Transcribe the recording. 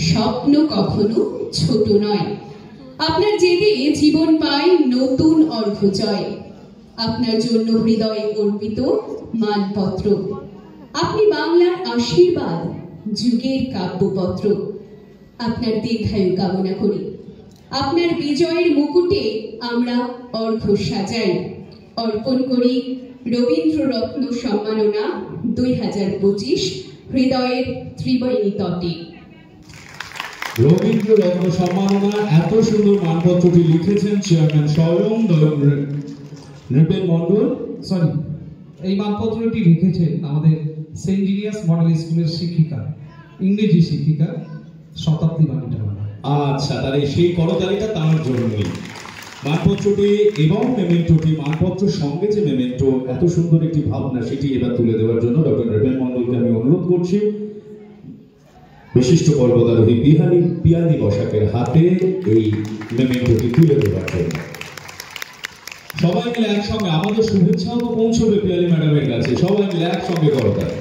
স্বপ্ন কখনো ছোট নয়। আপনার জেদে জীবন পায় নতুন অর্ঘ্যজয়। আপনার জন্য হৃদয়ে অর্পিত মানপত্র। আপনি বাংলার আশীর্বাদ, যুগের কাব্যপত্র। আপনার দীর্ঘায়ু কামনা করি। আপনার বিজয়ের মুকুটে আমরা অর্ঘ্য সাজাই। অর্পণ করি রবীন্দ্ররত্ন সম্মাননা 2025 হৃদয়ের ত্রিবেণী তটে। রবীন্দ্ররত্ন সম্মাননা এত সুন্দর মানপত্রটি লিখেছেন চেয়ারম্যান স্বয়ং নৃপেন মণ্ডল। এই মানপত্রটি লিখেছেন আমাদের সেন্ট জিনিয়াস মডেল স্কুলের শিক্ষিকা, ইংরেজি শিক্ষিকা শতাব্দী বাণিজ্য। আচ্ছা, তাহলে সেই করতালিটা তার জন্যই মানপত্রটি এবং মেমেন্টোটি, মানপত্রের সঙ্গে যে মেমেন্টো, এত সুন্দর একটি ভাবনা, সেটি এবার তুলে দেওয়ার জন্য ডক্টর নৃপেন মণ্ডলকে আমি অনুরোধ করছি বিশিষ্ট পর্বতারোহী পিয়ালি বসাকের হাতে এই মেমেন্টোটি তুলে দেওয়ার জন্য। সবাই মিলে একসঙ্গে, আমাদের শুভেচ্ছাও তো পৌঁছবে পিয়ালি ম্যাডামের কাছে, সবাই মিলে একসঙ্গে করতালি।